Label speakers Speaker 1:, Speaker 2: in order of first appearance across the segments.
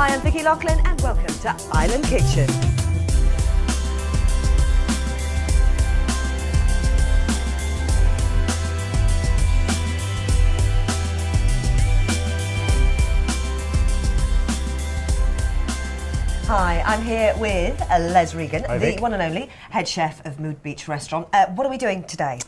Speaker 1: Hi, I'm Vicky Locklin and welcome to Island Kitchen. Hi, I'm here with Les Regan,
Speaker 2: Hi,
Speaker 1: the
Speaker 2: Vic.
Speaker 1: one and only head chef of Mood Beach Restaurant. What are we doing today?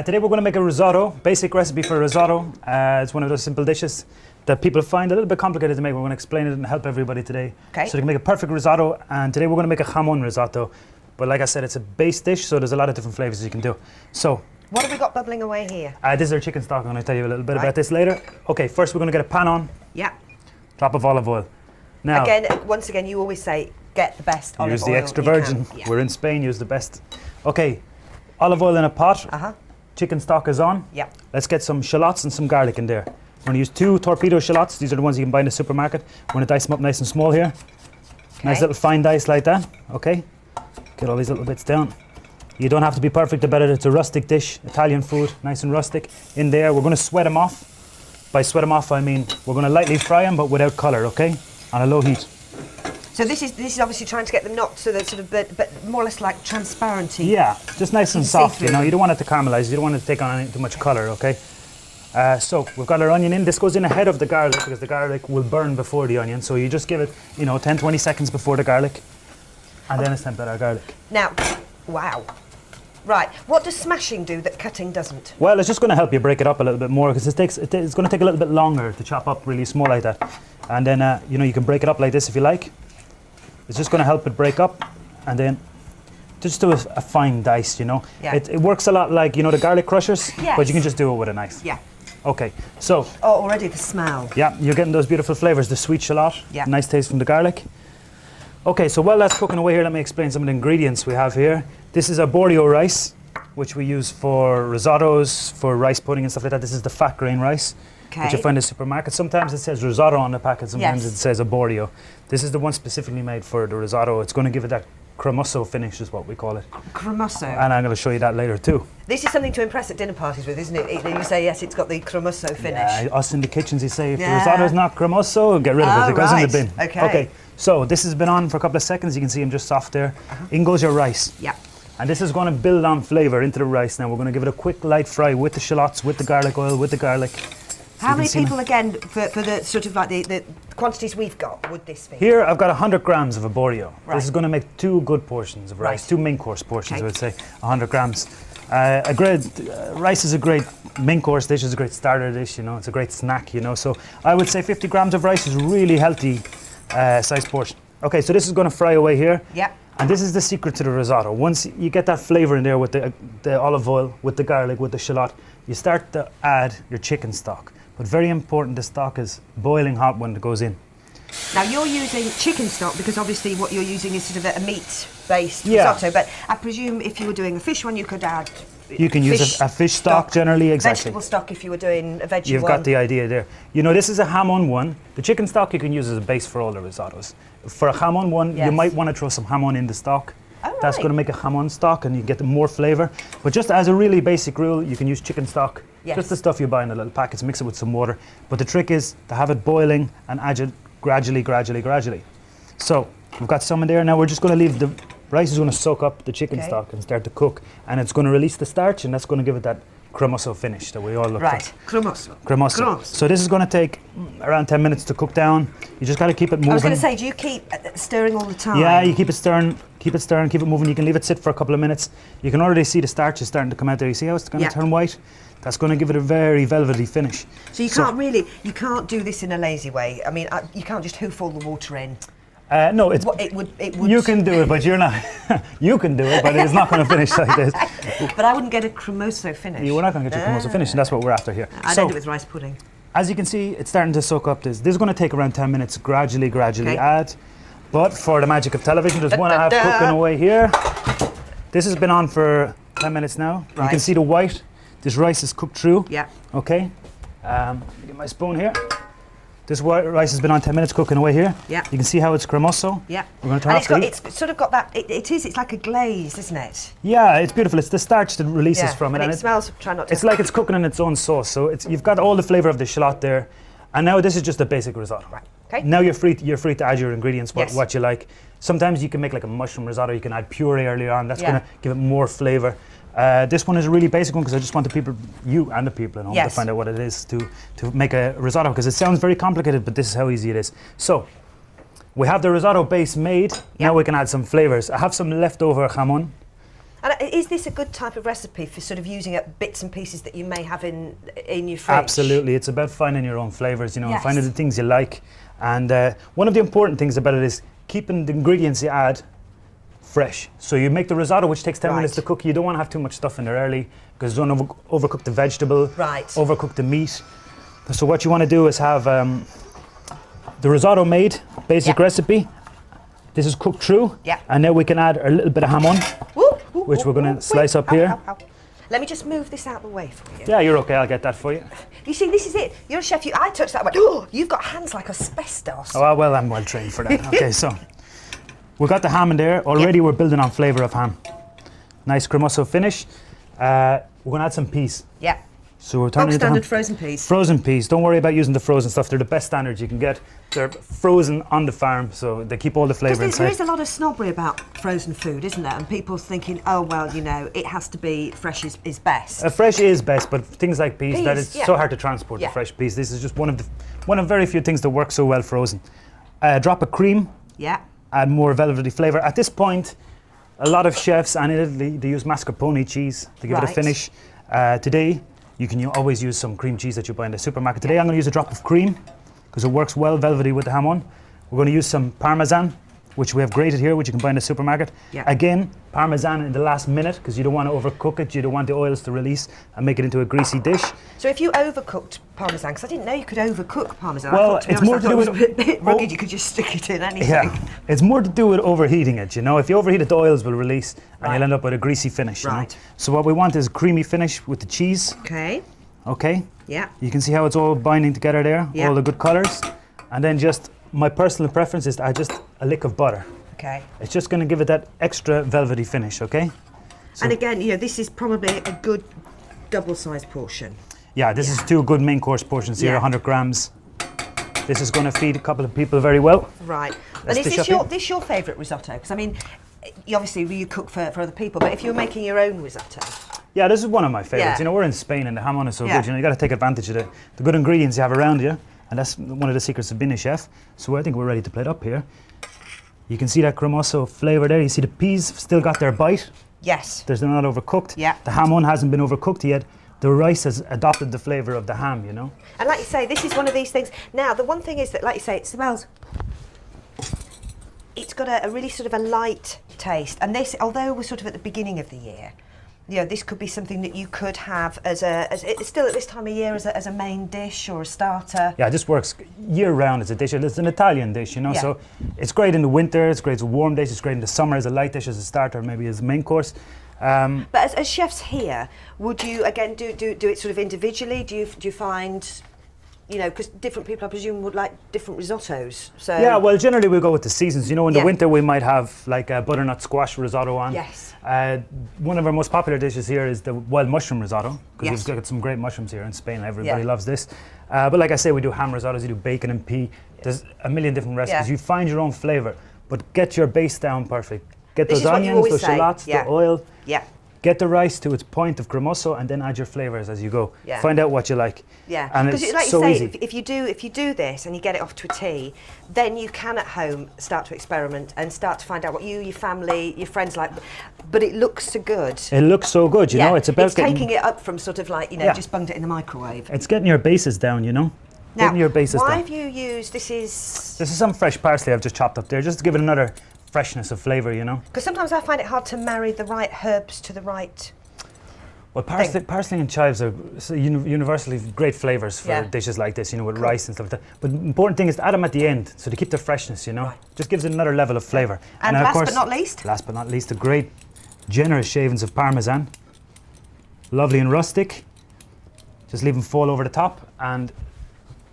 Speaker 2: Today we're going to make a risotto, basic recipe for risotto. It's one of those simple dishes that people find a little bit complicated to make. We're going to explain it and help everybody today.
Speaker 1: Okay.
Speaker 2: So they can make a perfect risotto, and today we're going to make a jamon risotto. But like I said, it's a base dish, so there's a lot of different flavors you can do. So,
Speaker 1: What have we got bubbling away here?
Speaker 2: this is our chicken stock. I'm going to tell you a little bit
Speaker 1: Right.
Speaker 2: about this later. Okay, first we're going to get a pan on,
Speaker 1: Yeah.
Speaker 2: drop of olive oil. Now,
Speaker 1: Again, once again, you always say get the best olive
Speaker 2: use
Speaker 1: oil
Speaker 2: the extra
Speaker 1: you can.
Speaker 2: virgin.
Speaker 1: Yeah.
Speaker 2: We're in Spain, use the best. Okay, olive oil in a pot.
Speaker 1: Uh-huh.
Speaker 2: Chicken stock is on.
Speaker 1: Yeah.
Speaker 2: Let's get some shallots and some garlic in there. We're going to use 2 torpedo shallots. These are the ones you can buy in the supermarket. We're going to dice them up nice and small here. Nice
Speaker 1: Okay.
Speaker 2: little fine dice like that. Okay. Get all these little bits down. You don't have to be perfect about it. It's a rustic dish, Italian food, nice and rustic. In there, we're going to sweat them off. By sweat them off, I mean we're going to lightly fry them, but without colour, okay? On a low heat.
Speaker 1: So this is obviously trying to get them not so that sort of, but more or less like transparency.
Speaker 2: Yeah, just nice and
Speaker 1: See
Speaker 2: soft, you
Speaker 1: through.
Speaker 2: know. You don't want it to caramelise. You don't want it to take on too much colour, okay? So we've got our onion in. This goes in ahead of the garlic because the garlic will burn before the onion. So you just give it, 10, 20 seconds before the garlic. And then it's time to add our garlic.
Speaker 1: Now, wow. Right, what does smashing do that cutting doesn't?
Speaker 2: Well, it's just going to help you break it up a little bit more because it's going to take a little bit longer to chop up really small like that. And then, you can break it up like this if you like. It's just going to help it break up. And then just do a fine dice,
Speaker 1: Yeah.
Speaker 2: It works a lot like, the garlic crushers,
Speaker 1: Yes.
Speaker 2: but you can just do it with a knife.
Speaker 1: Yeah.
Speaker 2: Okay, so,
Speaker 1: Oh, already the smell.
Speaker 2: yeah, you're getting those beautiful flavors, the sweet shallot,
Speaker 1: Yeah.
Speaker 2: nice taste from the garlic. Okay, so while that's cooking away here, let me explain some of the ingredients we have here. This is arborio rice, which we use for risottos, for rice pudding and stuff like that. This is the fat grain rice, which you
Speaker 1: Okay.
Speaker 2: find in the supermarket. Sometimes it says risotto on the packet, sometimes
Speaker 1: Yes.
Speaker 2: it says arborio. This is the one specifically made for the risotto. It's going to give it that cremoso finish is what we call it.
Speaker 1: Cremoso.
Speaker 2: And I'm going to show you that later too.
Speaker 1: This is something to impress at dinner parties with, isn't it? You say, yes, it's got the cremoso finish.
Speaker 2: Yeah, us in the kitchens, you say, if
Speaker 1: Yeah.
Speaker 2: the risotto's not cremoso, get rid of it. It goes in the
Speaker 1: right.
Speaker 2: bin.
Speaker 1: Okay.
Speaker 2: So this has been on for a couple of seconds. You can see them just soft there. In goes your rice.
Speaker 1: Yeah.
Speaker 2: And this is going to build on flavour into the rice. Now we're going to give it a quick light fry with the shallots, with the garlic oil, with the garlic. So
Speaker 1: How
Speaker 2: you
Speaker 1: many
Speaker 2: can see
Speaker 1: people, again, for the sort of like the quantities we've got, would this be?
Speaker 2: Here I've got 100 grams of arborio.
Speaker 1: Right.
Speaker 2: This is going to make 2 good portions of rice,
Speaker 1: Right.
Speaker 2: 2 main course portions,
Speaker 1: Okay.
Speaker 2: I would say, 100 grams. Rice is a great main course dish, it's a great starter dish, it's a great snack, So I would say 50 grams of rice is a really healthy size portion. Okay, so this is going to fry away here.
Speaker 1: Yeah.
Speaker 2: And this is the secret to the risotto. Once you get that flavour in there with the olive oil, with the garlic, with the shallot, you start to add your chicken stock. But very important, the stock is boiling hot when it goes in.
Speaker 1: Now you're using chicken stock because obviously what you're using is sort of a meat-based
Speaker 2: Yeah.
Speaker 1: risotto. But I presume if you were doing a fish one, you could add.
Speaker 2: You can use a fish stock generally, exactly.
Speaker 1: Vegetable stock if you were doing a veggie
Speaker 2: You've
Speaker 1: one.
Speaker 2: got the idea there. This is a jamon one. The chicken stock you can use as a base for all the risottos. For a jamon one,
Speaker 1: Yes.
Speaker 2: you might want to throw some jamon in the stock.
Speaker 1: Oh,
Speaker 2: That's
Speaker 1: right.
Speaker 2: going to make a jamon stock and you get more flavour. But just as a really basic rule, you can use chicken stock.
Speaker 1: Yes.
Speaker 2: Just the stuff you buy in the little packets, mix it with some water. But the trick is to have it boiling and add it gradually. So we've got some in there. Now we're just going to leave the rice is going to soak up the chicken
Speaker 1: Okay.
Speaker 2: stock and start to cook. And it's going to release the starch and that's going to give it that cremoso finish that we all look for.
Speaker 1: Right. Cremoso.
Speaker 2: Cremoso. So this is going to take around 10 minutes to cook down. You just got to keep it moving.
Speaker 1: I was going to say, do you keep stirring all the time?
Speaker 2: Yeah, you keep it stirring, keep it moving. You can leave it sit for a couple of minutes. You can already see the starch is starting to come out there. You see how it's going to
Speaker 1: Yeah.
Speaker 2: turn white? That's going to give it a very velvety finish.
Speaker 1: So you can't do this in a lazy way. I mean, you can't just hoof all the water in.
Speaker 2: No, it's.
Speaker 1: It would.
Speaker 2: You can do it, but you're not. You can do it, but it's not going to finish like this.
Speaker 1: But I wouldn't get a cremoso finish.
Speaker 2: We're not going to get your cremoso finish, and that's what we're after here.
Speaker 1: I'd
Speaker 2: So,
Speaker 1: end it with rice pudding.
Speaker 2: as you can see, it's starting to soak up this. This is going to take around 10 minutes, gradually
Speaker 1: Okay.
Speaker 2: add. But for the magic of television, there's one I have
Speaker 1: Da-da-da.
Speaker 2: cooking away here. This has been on for 10 minutes now. You
Speaker 1: Right.
Speaker 2: can see the white. This rice is cooked through.
Speaker 1: Yeah.
Speaker 2: Okay. Let me get my spoon here. This white rice has been on 10 minutes cooking away here.
Speaker 1: Yeah.
Speaker 2: You can see how it's cremoso.
Speaker 1: Yeah.
Speaker 2: We're going to turn
Speaker 1: And
Speaker 2: off the heat.
Speaker 1: it's sort of got that. It's like a glaze, isn't it?
Speaker 2: Yeah, it's beautiful. It's the starch that releases from it.
Speaker 1: And it
Speaker 2: and
Speaker 1: smells. Try not to.
Speaker 2: It's like it's cooking in its own sauce. So you've got all the flavour of the shallot there. And now this is just a basic risotto.
Speaker 1: Right. Okay.
Speaker 2: Now you're free to add your ingredients,
Speaker 1: Yes.
Speaker 2: what you like. Sometimes you can make like a mushroom risotto, you can add puree earlier on, that's
Speaker 1: Yeah.
Speaker 2: going to give it more flavour. This one is a really basic one because I just want the people, you and the people at home, to
Speaker 1: Yes.
Speaker 2: find out what it is to make a risotto, because it sounds very complicated, but this is how easy it is. So, we have the risotto base made, now we can add some flavours. I have some leftover jamon.
Speaker 1: And is this a good type of recipe for sort of using up bits and pieces that you may have in your fridge?
Speaker 2: Absolutely, it's about finding your own flavours, you know, and
Speaker 1: Yes.
Speaker 2: finding the things you like. And one of the important things about it is keeping the ingredients you add fresh. So you make the risotto, which takes 10 minutes to cook. You don't want to have too much stuff in there early because you don't overcook the vegetable, overcook the meat. So what you want to do is have the risotto made, basic recipe. This is cooked through, and now we can add a little bit of jamon, which we're going to slice up here.
Speaker 1: Let me just move this out of the way for you.
Speaker 2: Yeah, you're okay, I'll get that for you.
Speaker 1: You see, this is it. You're a chef. I touched that one. Oh, you've got hands like asbestos.
Speaker 2: Oh, well, I'm well trained for that. Okay, so we've got the ham in there. Already we're building on flavour of ham. Nice cremoso finish. We're going to add some peas.
Speaker 1: Yeah.
Speaker 2: So we're turning it
Speaker 1: standard frozen peas.
Speaker 2: Frozen peas. Don't worry about using the frozen stuff. They're the best standards you can get. They're frozen on the farm, so they keep all the flavour inside.
Speaker 1: There is a lot of snobbery about frozen food, isn't there? And people thinking, oh, well, you know, it has to be fresh is best.
Speaker 2: Fresh is best, but things like peas, that is so hard to transport, the
Speaker 1: Yeah.
Speaker 2: fresh peas. This is just one of very few things that work so well frozen. Drop of cream.
Speaker 1: Yeah.
Speaker 2: Add more velvety flavour. At this point, a lot of chefs, and in Italy, they use mascarpone cheese to give it a finish. Today, you can always use some cream cheese that you buy in the supermarket. Today I'm going to use a drop of cream because it works well velvety with the jamon. We're going to use some parmesan, which we have grated here, which you can buy in the supermarket.
Speaker 1: Yeah.
Speaker 2: Again, parmesan in the last minute because you don't want to overcook it. You don't want the oils to release and make it into a greasy dish.
Speaker 1: So if you overcooked parmesan, because I didn't know you could overcook parmesan.
Speaker 2: Well,
Speaker 1: I thought, to be
Speaker 2: it's
Speaker 1: honest,
Speaker 2: more
Speaker 1: I
Speaker 2: to
Speaker 1: thought
Speaker 2: do
Speaker 1: it was
Speaker 2: with-
Speaker 1: a bit rugged. You could just stick it in anything.
Speaker 2: Yeah, it's more to do with overheating it, you know. If you overheat it, the oils will release and you'll end up with a greasy finish, you know. So what we want is creamy finish with the cheese.
Speaker 1: Okay.
Speaker 2: Okay.
Speaker 1: Yeah.
Speaker 2: You can see how it's all binding together there, all the good colours. And then just, my personal preference is to add just a lick of butter.
Speaker 1: Okay.
Speaker 2: It's just going to give it that extra velvety finish, okay? So
Speaker 1: And again, you know, this is probably a good double-sized portion.
Speaker 2: yeah, this is 2 good main course portions here, 100 grams. This is going to feed a couple of people very well.
Speaker 1: Right.
Speaker 2: Let's
Speaker 1: And is
Speaker 2: dish
Speaker 1: this
Speaker 2: up
Speaker 1: this your favourite risotto? Because I mean, obviously you cook for other people, but if you're making your own risotto.
Speaker 2: Yeah, this is one of my favourites.
Speaker 1: Yeah.
Speaker 2: You know, we're in Spain and the jamon is so
Speaker 1: Yeah.
Speaker 2: good. You know, you got to take advantage of the good ingredients you have around you. And that's one of the secrets of being a chef. So I think we're ready to plate up here. You can see that cremoso flavour there. You see the peas still got their bite.
Speaker 1: Yes.
Speaker 2: They're not overcooked.
Speaker 1: Yeah.
Speaker 2: The jamon hasn't been overcooked yet. The rice has adopted the flavour of the ham, you know.
Speaker 1: And like you say, this is one of these things. Now, the one thing is that, like you say, it smells. It's got a really sort of a light taste. And this, although we're sort of at the beginning of the year, you know, this could be something that you could have as it's still at this time of year as a main dish or a starter.
Speaker 2: Yeah, this works year round as a dish. It's an Italian dish, you know, so it's great in the winter, it's great as a warm dish, it's great in the summer as a light dish, as a starter, maybe as a main course.
Speaker 1: But as chefs here, would you again do it sort of individually? Do you find, you know, because different people I presume would like different risottos. So
Speaker 2: yeah, well, generally we go with the seasons. You know, in the winter we might have like a butternut squash risotto on.
Speaker 1: Yes.
Speaker 2: One of our most popular dishes here is the wild mushroom risotto because we've got some great mushrooms here in Spain. Everybody loves this. But like I say, we do ham risottos. You do bacon and pea. There's a million different recipes. You find your own flavour, but get your base down perfect. Get those onions, those shallots, the oil.
Speaker 1: Yeah.
Speaker 2: Get the rice to its point of cremoso, and then add your flavours as you go.
Speaker 1: Yeah.
Speaker 2: Find out what you like.
Speaker 1: Yeah,
Speaker 2: and
Speaker 1: because
Speaker 2: it's
Speaker 1: like
Speaker 2: so
Speaker 1: you say,
Speaker 2: easy.
Speaker 1: if you do this and you get it off to a T, then you can at home start to experiment and start to find out what you, your family, your friends like. But it looks so good.
Speaker 2: It looks so good, you know. It's about
Speaker 1: taking it up from sort of like, you know, just bunged it in the microwave.
Speaker 2: It's getting your bases down, you know.
Speaker 1: Now,
Speaker 2: getting your bases
Speaker 1: why
Speaker 2: down.
Speaker 1: have you used this is
Speaker 2: some fresh parsley I've just chopped up there, just to give it another freshness of flavour, you know.
Speaker 1: Because sometimes I find it hard to marry the right herbs to the right.
Speaker 2: Well, parsley and chives are universally great flavours for dishes like this, you know, with rice and stuff like that. But the important thing is to add them at the end, so to keep the freshness, you know.
Speaker 1: Right.
Speaker 2: Just gives it another level of flavour.
Speaker 1: And
Speaker 2: of
Speaker 1: last
Speaker 2: course,
Speaker 1: but not least?
Speaker 2: Last but not least, the great, generous shavings of parmesan. Lovely and rustic. Just leave them fall over the top. And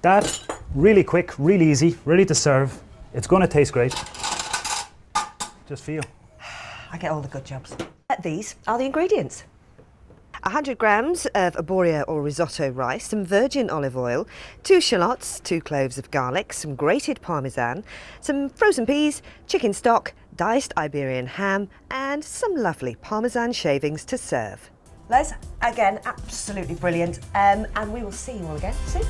Speaker 2: that, really quick, really easy, ready to serve. It's going to taste great. Just for you.
Speaker 1: I get all the good jobs. These are the ingredients. 100 grams of arborio or risotto rice, some virgin olive oil, 2 shallots, 2 cloves of garlic, some grated parmesan, some frozen peas, chicken stock, diced Iberian ham, and some lovely parmesan shavings to serve. Les, again, absolutely brilliant, and we will see you all again soon.